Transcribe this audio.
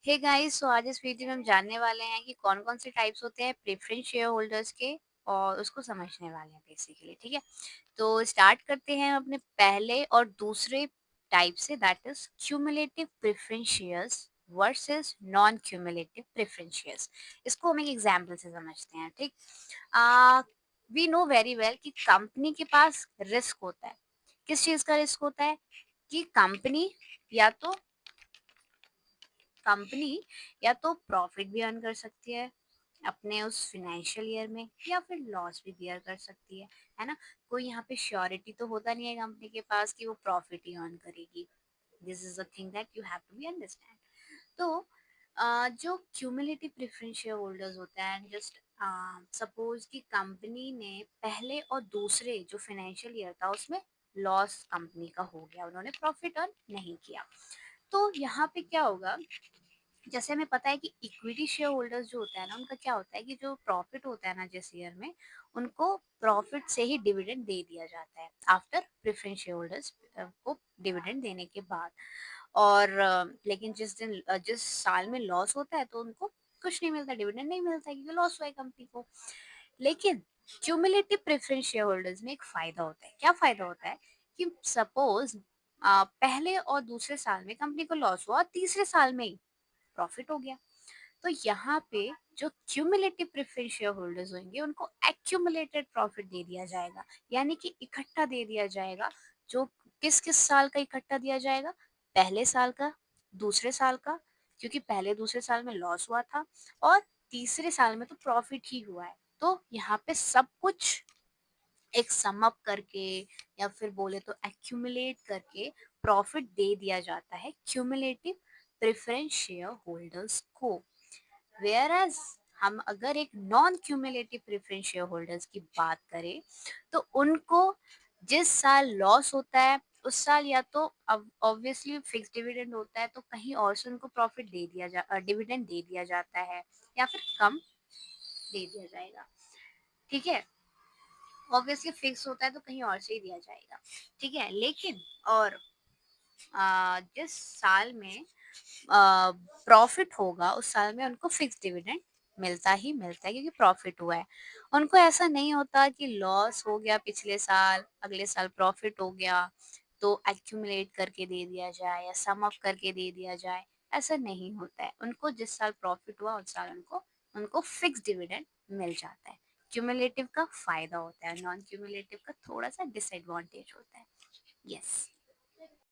Hey guys, सो आज इस video में हम जानने वाले हैं कि कौन-कौन से टाइप्स होते हैं प्रेफरेंस शेयर होल्डर्स के और उसको समझने वाले हैं बेसिकली, ठीक है? तो स्टार्ट करते हैं अपने पहले और दूसरे टाइप से, that is cumulative preference shares versus non cumulative preference shares. इसको हम एक एग्जांपल से समझते हैं, ठीक? वी नो वेरी वेल कि कंपनी के पास रिस्क होता है। किस चीज़ का रिस्क होता है? कि कंपनी या तो प्रॉफिट भी अर्न कर सकती है अपने उस फाइनेंशियल ईयर में, या फिर लॉस भी बियर कर सकती है ना? कोई यहाँ पे श्योरिटी तो होता नहीं है कंपनी के पास कि वो प्रॉफिट ही अर्न करेगी। This is a thing that you have to be understand. तो जो क्यूमुलेटिव प्रेफरेंस शेयर होल्डर्स होते हैं, जस्ट सपोज कि कंपनी ने पहले और दूसरे जो फाइनेंशियल ईयर था उसमें लॉस कंपनी का हो गया, उन्होंने प्रॉफिट अर्न नहीं किया। तो यहाँ पे क्या होगा, जैसे हमें पता है कि इक्विटी शेयर होल्डर्स जो होता है ना, उनका क्या होता है कि जो प्रॉफिट होता है ना जिस ईयर में, उनको प्रॉफिट से ही डिविडेंड दे दिया जाता है आफ्टर प्रेफरेंस शेयर होल्डर्स को डिविडेंड देने के बाद। और लेकिन जिस साल में लॉस होता है तो उनको कुछ नहीं मिलता, डिविडेंड नहीं मिलता क्योंकि लॉस हुआ है कंपनी को। लेकिन क्यूमुलेटिव प्रेफरेंस शेयर होल्डर्स में एक फायदा होता है। क्या फायदा होता है? कि सपोज पहले और दूसरे साल में कंपनी को लॉस हुआ और तीसरे साल में ही प्रॉफिट हो गया। तो यहाँ पे जो क्यूमुलेटिव प्रेफरेंस शेयर होल्डर्स होंगे उनको एक्यूमुलेटेड प्रॉफिट दे दिया जाएगा, यानी कि इकट्ठा दे दिया जाएगा। जो किस किस साल का इकट्ठा दिया जाएगा? पहले साल का, दूसरे साल का, क्योंकि पहले दूसरे साल में लॉस हुआ था, और तीसरे साल में तो प्रॉफिट ही हुआ है। तो यहाँ पे सब कुछ एक सम अप करके, या फिर बोले तो एक्यूमुलेट करके प्रॉफिट दे दिया जाता है क्यूमुलेटिव प्रेफरेंस शेयर होल्डर्स को। वेयर एज हम अगर एक non cumulative preference share holders की बात करें, तो उनको जिस साल लॉस होता है उस साल या तो ऑब्वियसली फिक्स डिविडेंड होता है, तो कहीं और से उनको प्रॉफिट दे दिया जा डिविडेंड दे दिया जाता है, या फिर कम दे दिया जाएगा। ठीक है, ऑब्वियसली फिक्स होता है तो कहीं और से ही दिया जाएगा। ठीक है, लेकिन और जिस साल में प्रॉफिट होगा उस साल में उनको फिक्स डिविडेंड मिलता ही मिलता है, क्योंकि प्रॉफिट हुआ है। उनको ऐसा नहीं होता कि लॉस हो गया पिछले साल, अगले साल प्रॉफिट हो गया तो एक्यूमुलेट करके दे दिया जाए या सम अप करके दे दिया जाए। ऐसा नहीं होता है। उनको जिस साल प्रॉफिट हुआ उस साल उनको उनको फिक्स डिविडेंड मिल जाता है। क्यूमुलेटिव का फायदा होता है, नॉन क्यूमुलेटिव का थोड़ा सा डिसएडवांटेज होता है। यस।